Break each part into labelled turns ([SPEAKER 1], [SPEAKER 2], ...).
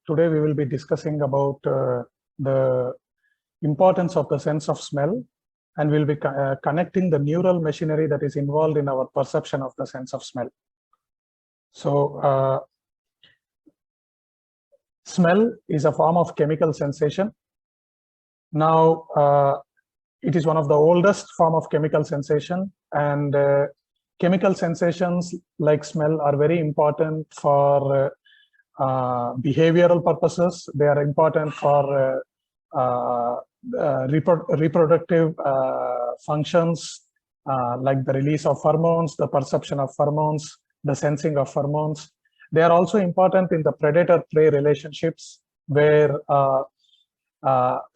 [SPEAKER 1] Today we will be discussing about the importance of the sense of smell, and we'll be connecting the neural machinery that is involved in our perception of the sense of smell. So, smell is a form of chemical sensation. Now, it is one of the oldest form of chemical sensation, and chemical sensations like smell are very important for behavioral purposes. They are important for reproductive functions like the release of pheromones, the perception of pheromones, the sensing of pheromones. They are also important in the predator-prey relationships, where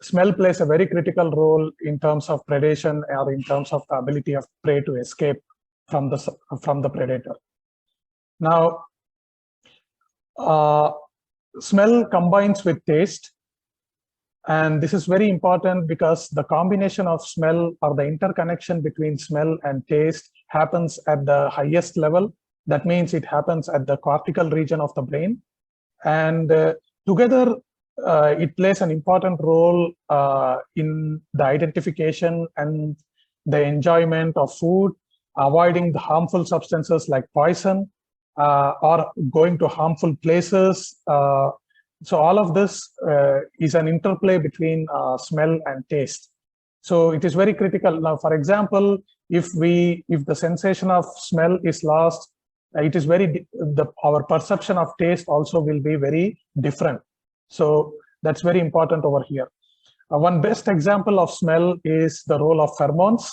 [SPEAKER 1] smell plays a very critical role in terms of predation or in terms of the ability of prey to escape from the predator. Now, smell combines with taste, and this is very important because the combination of smell or the interconnection between smell and taste happens at the highest level. That means it happens at the cortical region of the brain, and together it plays an important role in the identification and the enjoyment of food, avoiding the harmful substances like poison, or going to harmful places. So all of this is an interplay between smell and taste. So it is very critical. Now, for example, if the sensation of smell is lost, it is our perception of taste also will be very different. So that's very important over here. One best example of smell is the role of pheromones.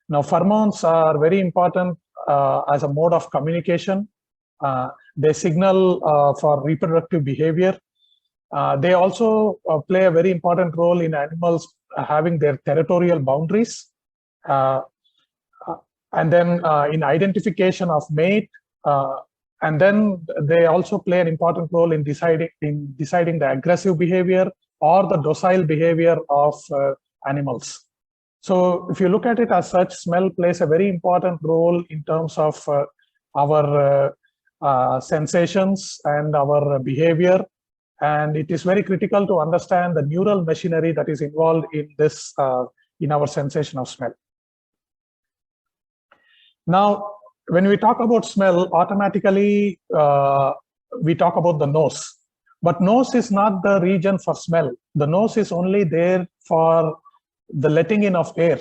[SPEAKER 1] Now, pheromones are very important as a mode of communication. They signal for reproductive behavior. They also play a very important role in animals having their territorial boundaries, and then in identification of mate, and then they also play an important role in deciding the aggressive behavior or the docile behavior of animals. So if you look at it as such, smell plays a very important role in terms of our sensations and our behavior, and it is very critical to understand the neural machinery that is involved in this in our sensation of smell. Now, when we talk about smell, automatically we talk about the nose, but nose is not the region for smell. The nose is only there for the letting in of air.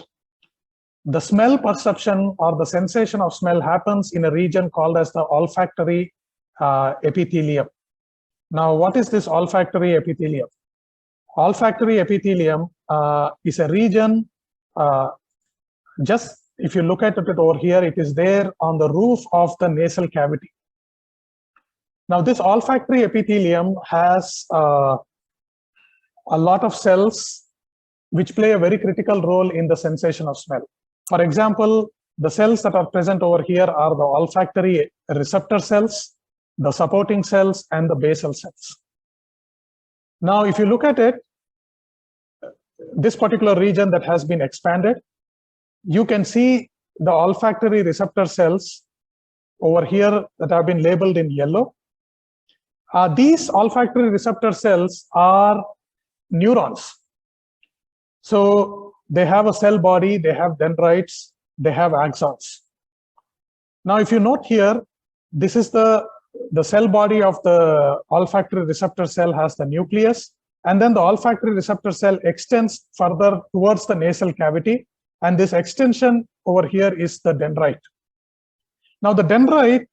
[SPEAKER 1] The smell perception or the sensation of smell happens in a region called as the olfactory epithelium. Now, what is this olfactory epithelium? Olfactory epithelium is a region, just if you look at it over here, it is there on the roof of the nasal cavity. Now, this olfactory epithelium has a lot of cells which play a very critical role in the sensation of smell. For example, the cells that are present over here are the olfactory receptor cells, the supporting cells, and the basal cells. Now, if you look at it, this particular region that has been expanded, you can see the olfactory receptor cells over here that have been labeled in yellow. These olfactory receptor cells are neurons. So they have a cell body, they have dendrites, they have axons. Now, if you note here, this is the cell body of the olfactory receptor cell has the nucleus, and then the olfactory receptor cell extends further towards the nasal cavity, and this extension over here is the dendrite. Now, the dendrite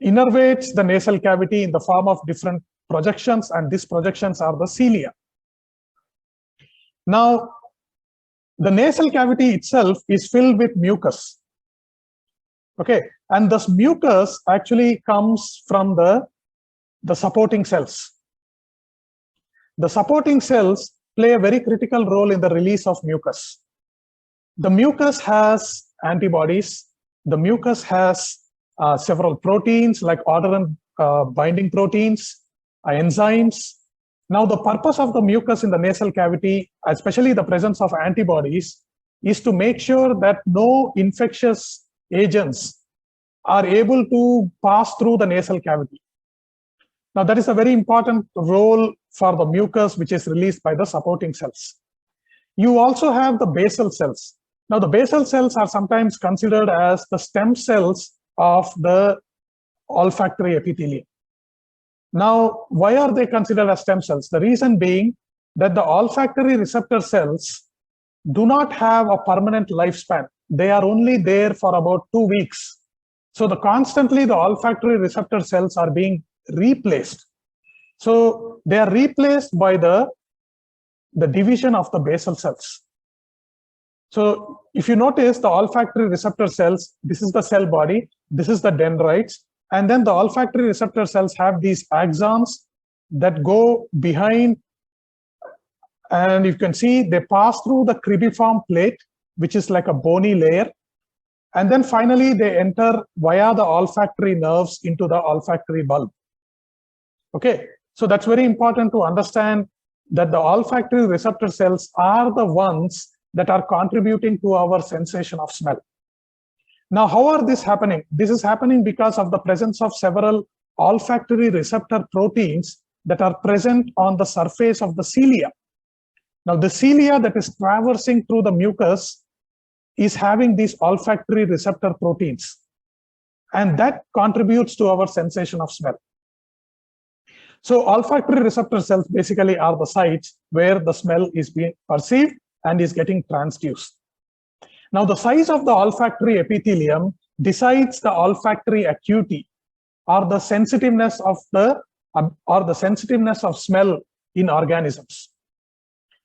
[SPEAKER 1] innervates the nasal cavity in the form of different projections, and these projections are the cilia. Now, the nasal cavity itself is filled with mucus. Okay, and this mucus actually comes from the supporting cells. The supporting cells play a very critical role in the release of mucus. The mucus has antibodies. The mucus has several proteins like odorant binding proteins, enzymes. Now, the purpose of the mucus in the nasal cavity, especially the presence of antibodies, is to make sure that no infectious agents are able to pass through the nasal cavity. Now, that is a very important role for the mucus, which is released by the supporting cells. You also have the basal cells. Now, the basal cells are sometimes considered as the stem cells of the olfactory epithelium. Now, why are they considered as stem cells? The reason being that the olfactory receptor cells do not have a permanent lifespan. They are only there for about 2 weeks. So constantly the olfactory receptor cells are being replaced. So they are replaced by the division of the basal cells. So if you notice the olfactory receptor cells, this is the cell body, this is the dendrites, and then the olfactory receptor cells have these axons that go behind, and you can see they pass through the cribriform plate, which is like a bony layer, and then finally they enter via the olfactory nerves into the olfactory bulb. Okay, so that's very important to understand that the olfactory receptor cells are the ones that are contributing to our sensation of smell. Now, how are this happening? This is happening because of the presence of several olfactory receptor proteins that are present on the surface of the cilia. Now, the cilia that is traversing through the mucus is having these olfactory receptor proteins, and that contributes to our sensation of smell. So olfactory receptor cells basically are the sites where the smell is being perceived and is getting transduced. Now, the size of the olfactory epithelium decides the olfactory acuity or the sensitiveness of smell in organisms.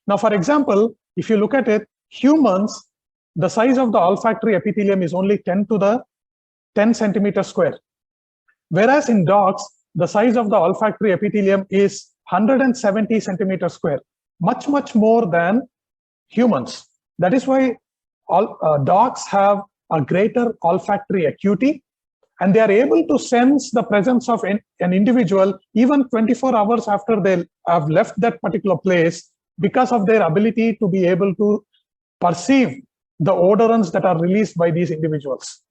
[SPEAKER 1] Now, for example, if you look at it, humans, the size of the olfactory epithelium is only 10 to the 10 centimeters square. Whereas in dogs, the size of the olfactory epithelium is 170 centimeters square, much more than humans. That is why dogs have a greater olfactory acuity, and they are able to sense the presence of an individual even 24 hours after they have left that particular place, because of their ability to be able to perceive the odorants that are released by these individuals.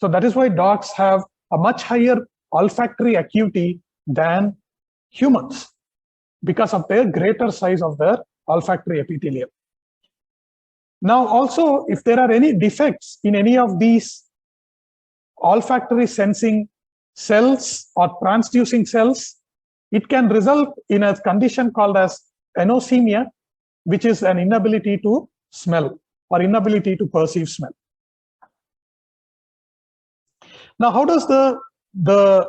[SPEAKER 1] So that is why dogs have a much higher olfactory acuity than humans, because of their greater size of their olfactory epithelium. Now, also, if there are any defects in any of these olfactory sensing cells or transducing cells, it can result in a condition called as anosemia, which is an inability to smell or inability to perceive smell. Now, how does the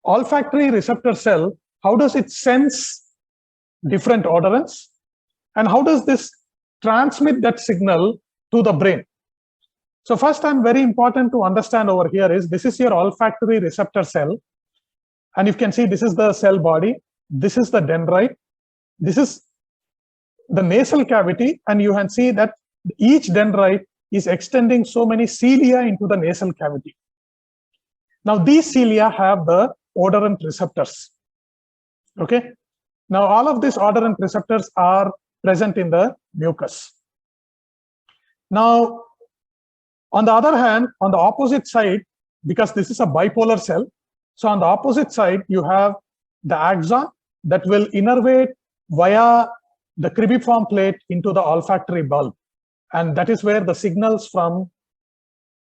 [SPEAKER 1] olfactory receptor cell, how does it sense different odorants, and how does this transmit that signal to the brain? So first, very important to understand over here is this is your olfactory receptor cell, and you can see this is the cell body, this is the dendrite, this is the nasal cavity, and you can see that each dendrite is extending so many cilia into the nasal cavity. Now, these cilia have the odorant receptors. Okay. Now, all of these odorant receptors are present in the mucus. Now, on the other hand, on the opposite side, because this is a bipolar cell, so on the opposite side, you have the axon that will innervate via the cribriform plate into the olfactory bulb. And that is where the signals from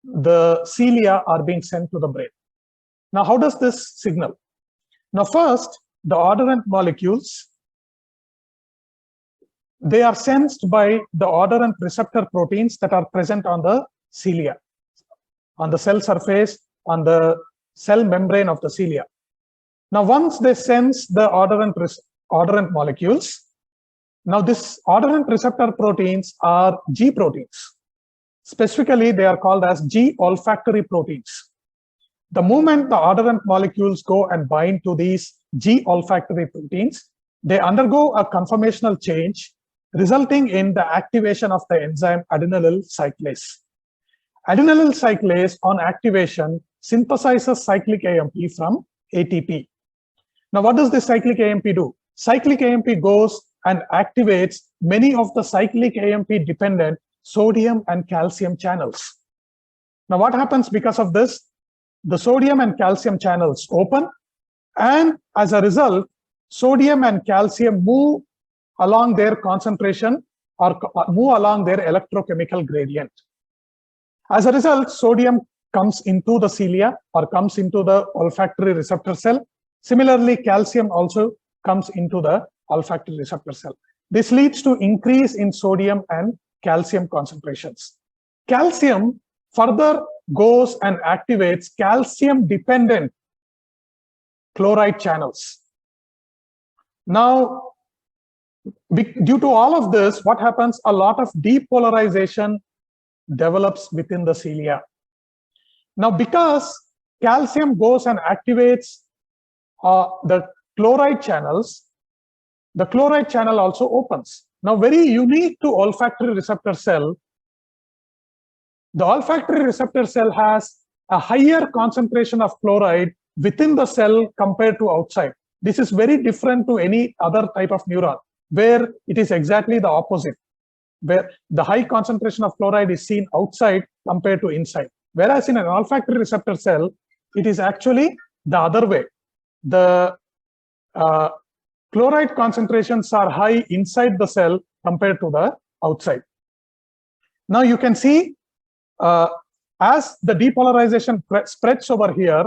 [SPEAKER 1] the cilia are being sent to the brain. Now, how does this signal? Now, first, the odorant molecules, they are sensed by the odorant receptor proteins that are present on the cilia, on the cell surface, on the cell membrane of the cilia. Now, once they sense the odorant molecules, now this odorant receptor proteins are G proteins. Specifically, they are called as G olfactory proteins. The moment the odorant molecules go and bind to these G olfactory proteins, they undergo a conformational change, resulting in the activation of the enzyme adenylyl cyclase. Adenylyl cyclase, on activation, synthesizes cyclic AMP from ATP. Now, what does this cyclic AMP do? Cyclic AMP goes and activates many of the cyclic AMP dependent sodium and calcium channels. Now, what happens because of this? The sodium and calcium channels open, And as a result, sodium and calcium move along their concentration or move along their electrochemical gradient. As a result, sodium comes into the cilia or comes into the olfactory receptor cell. Similarly, calcium also comes into the olfactory receptor cell. This leads to increase in sodium and calcium concentrations. Calcium further goes and activates calcium-dependent chloride channels. Now, due to all of this, what happens? A lot of depolarization develops within the cilia. Now, because calcium goes and activates the chloride channels, the chloride channel also opens. Now, very unique to olfactory receptor cell, the olfactory receptor cell has a higher concentration of chloride within the cell compared to outside. This is very different to any other type of neuron, where it is exactly the opposite, where the high concentration of chloride is seen outside compared to inside. Whereas in an olfactory receptor cell, it is actually the other way. The chloride concentrations are high inside the cell compared to the outside. Now you can see as the depolarization spreads over here,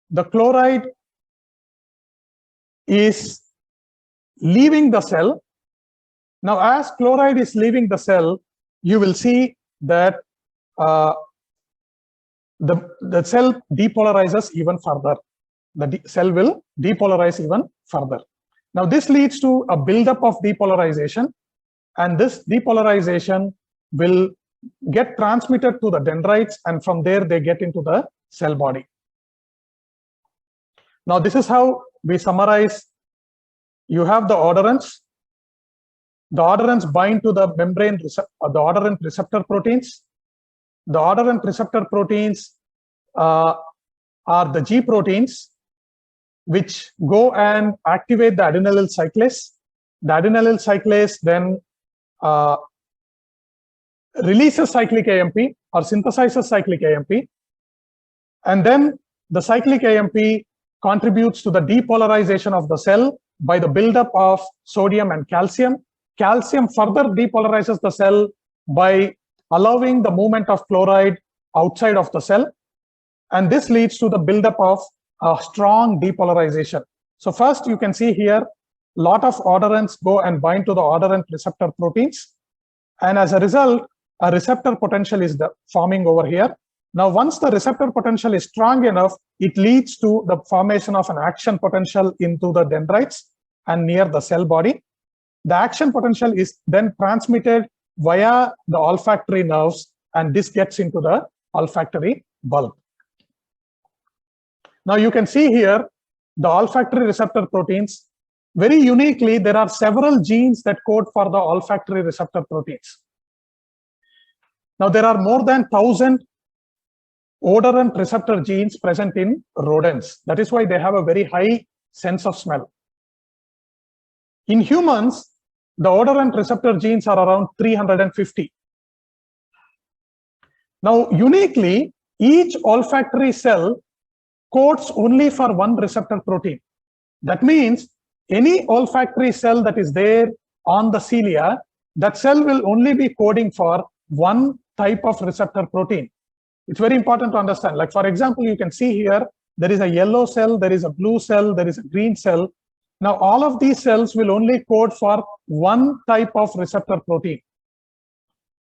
[SPEAKER 1] the chloride is leaving the cell. Now, as chloride is leaving the cell, you will see that the cell depolarizes even further. The cell will depolarize even further. Now, this leads to a buildup of depolarization, and this depolarization will get transmitted to the dendrites, and from there they get into the cell body. Now, this is how we summarize. You have the odorants. The odorants bind to the membrane, the odorant receptor proteins. The odorant receptor proteins are the G proteins, which go and activate the adenylyl cyclase. The adenylyl cyclase then releases cyclic AMP or synthesizes cyclic AMP. And then the cyclic AMP contributes to the depolarization of the cell by the buildup of sodium and calcium. Calcium further depolarizes the cell by allowing the movement of chloride outside of the cell. And this leads to the buildup of a strong depolarization. So first you can see here, a lot of odorants go and bind to the odorant receptor proteins. And as a result, a receptor potential is forming over here. Now, once the receptor potential is strong enough, it leads to the formation of an action potential into the dendrites and near the cell body. The action potential is then transmitted via the olfactory nerves, and this gets into the olfactory bulb. Now, you can see here the olfactory receptor proteins. Very uniquely, there are several genes that code for the olfactory receptor proteins. Now, there are more than 1,000 odorant receptor genes present in rodents. That is why they have a very high sense of smell. In humans, the odorant receptor genes are around 350. Now, uniquely, each olfactory cell codes only for one receptor protein. That means any olfactory cell that is there on the cilia, that cell will only be coding for one type of receptor protein. It's very important to understand. Like, for example, you can see here, there is a yellow cell, there is a blue cell, there is a green cell. Now, all of these cells will only code for one type of receptor protein.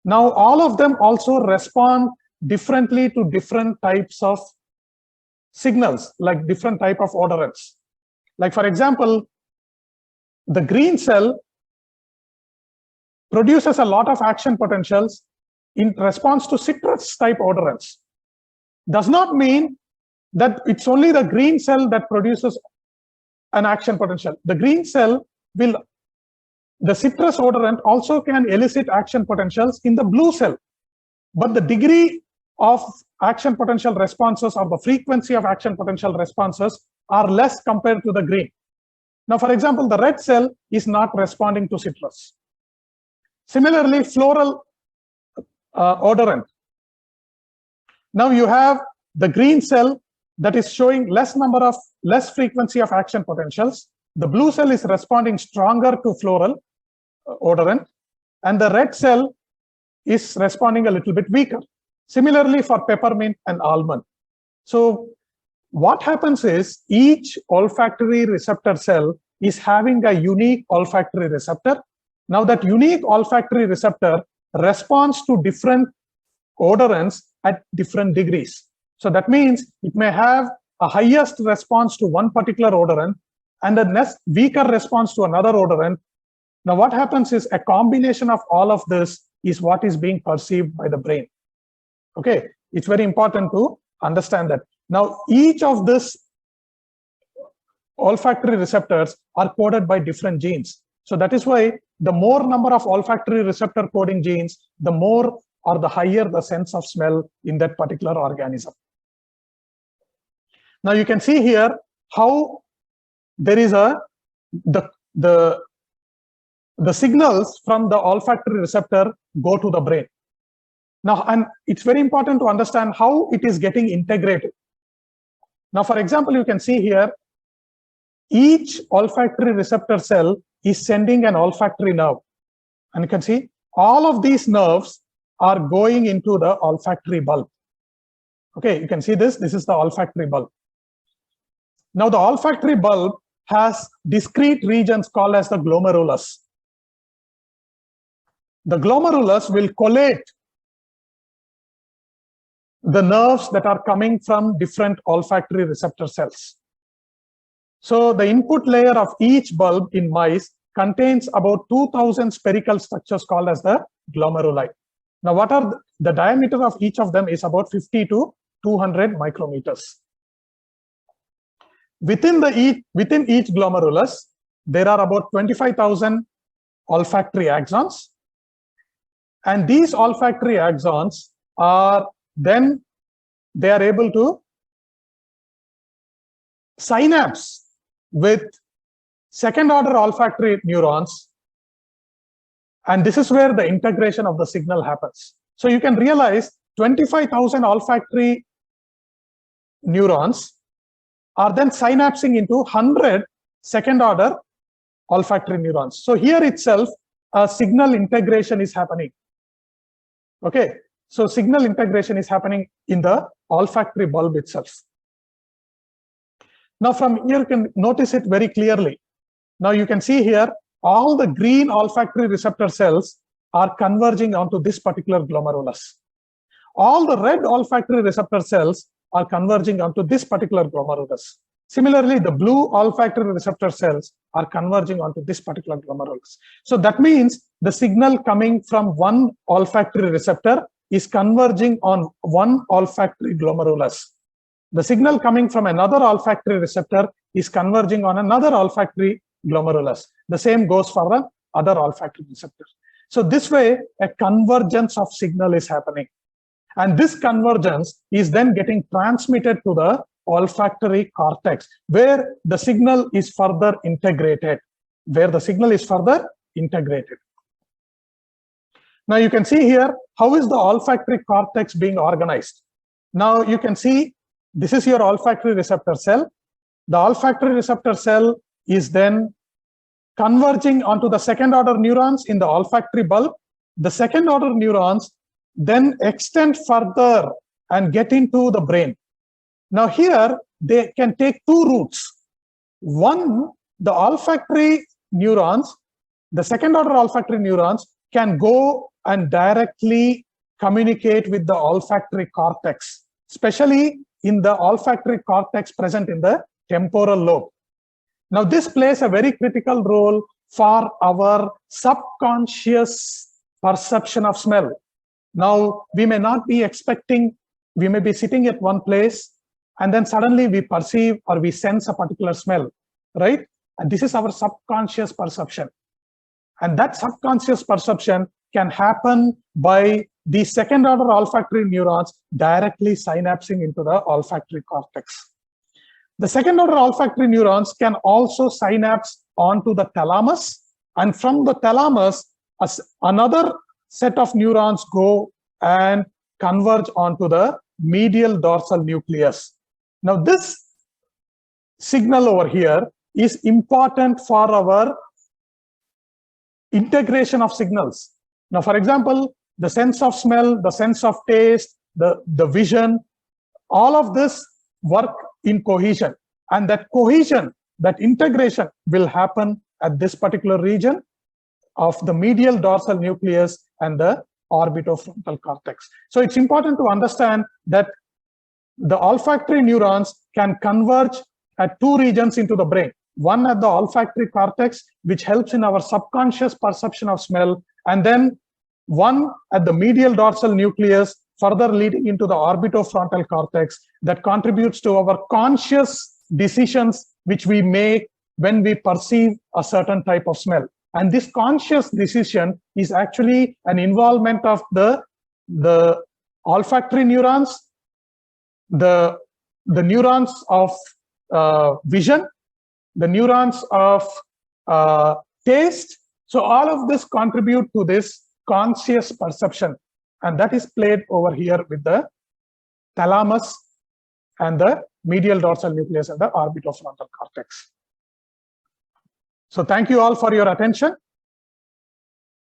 [SPEAKER 1] Now, all of them also respond differently to different types of signals, like different type of odorants. Like, for example, the green cell produces a lot of action potentials in response to citrus type odorants. Does not mean that it's only the green cell that produces an action potential. The green cell will, the citrus odorant also can elicit action potentials in the blue cell, but the degree of action potential responses or the frequency of action potential responses are less compared to the green. Now, for example, the red cell is not responding to citrus. Similarly, floral odorant. Now you have the green cell that is showing less frequency of action potentials. The blue cell is responding stronger to floral odorant, and the red cell is responding a little bit weaker. Similarly for peppermint and almond. So what happens is each olfactory receptor cell is having a unique olfactory receptor. Now that unique olfactory receptor responds to different odorants at different degrees. So that means it may have a highest response to one particular odorant and a next weaker response to another odorant. Now what happens is a combination of all of this is what is being perceived by the brain. Okay, it's very important to understand that. Now each of these olfactory receptors are coded by different genes. So that is why the more number of olfactory receptor coding genes, the more or the higher the sense of smell in that particular organism. Now you can see here how there is the signals from the olfactory receptor go to the brain. Now, and it's very important to understand how it is getting integrated. Now, for example, you can see here, each olfactory receptor cell is sending an olfactory nerve. And you can see all of these nerves are going into the olfactory bulb. Okay, you can see this. This is the olfactory bulb. Now, the olfactory bulb has discrete regions called as the glomerulus. The glomerulus will collate the nerves that are coming from different olfactory receptor cells. So the input layer of each bulb in mice contains about 2000 spherical structures called as the glomeruli. Now, what are the diameter of each of them is about 50 to 200 micrometers. Within each glomerulus, there are about 25,000 olfactory axons. And these olfactory axons are then they are able to synapse with second order olfactory neurons. And this is where the integration of the signal happens. So you can realize 25,000 olfactory neurons are then synapsing into 100 second order olfactory neurons. So here itself, a signal integration is happening. Okay, so signal integration is happening in the olfactory bulb itself. Now from here you can notice it very clearly. Now you can see here all the green olfactory receptor cells are converging onto this particular glomerulus. All the red olfactory receptor cells are converging onto this particular glomerulus. Similarly, the blue olfactory receptor cells are converging onto this particular glomerulus. So that means the signal coming from one olfactory receptor is converging on one olfactory glomerulus. The signal coming from another olfactory receptor is converging on another olfactory glomerulus. The same goes for the other olfactory receptors. So this way, a convergence of signal is happening. And this convergence is then getting transmitted to the olfactory cortex, where the signal is further integrated. Now you can see here, how is the olfactory cortex being organized? Now you can see, this is your olfactory receptor cell. The olfactory receptor cell is then converging onto the second order neurons in the olfactory bulb. The second order neurons then extend further and get into the brain. Now here, they can take two routes. One, the olfactory neurons, the second order olfactory neurons can go and directly communicate with the olfactory cortex, especially in the olfactory cortex present in the temporal lobe. Now this plays a very critical role for our subconscious perception of smell. Now we may not be expecting, we may be sitting at one place and then suddenly we perceive or we sense a particular smell, right? And this is our subconscious perception. And that subconscious perception can happen by the second order olfactory neurons directly synapsing into the olfactory cortex. The second order olfactory neurons can also synapse onto the thalamus, and from the thalamus, another set of neurons go and converge onto the medial dorsal nucleus. Now this signal over here is important for our integration of signals. Now, for example, the sense of smell, the sense of taste, the vision, all of this work in cohesion. And that cohesion, that integration will happen at this particular region of the medial dorsal nucleus and the orbitofrontal cortex. So it's important to understand that the olfactory neurons can converge at two regions into the brain. One at the olfactory cortex, which helps in our subconscious perception of smell, and then one at the medial dorsal nucleus, further leading into the orbitofrontal cortex, that contributes to our conscious decisions which we make when we perceive a certain type of smell. And this conscious decision is actually an involvement of the olfactory neurons, the neurons of vision, the neurons of taste. So all of this contribute to this conscious perception, and that is played over here with the thalamus and the medial dorsal nucleus and the orbitofrontal cortex. So thank you all for your attention.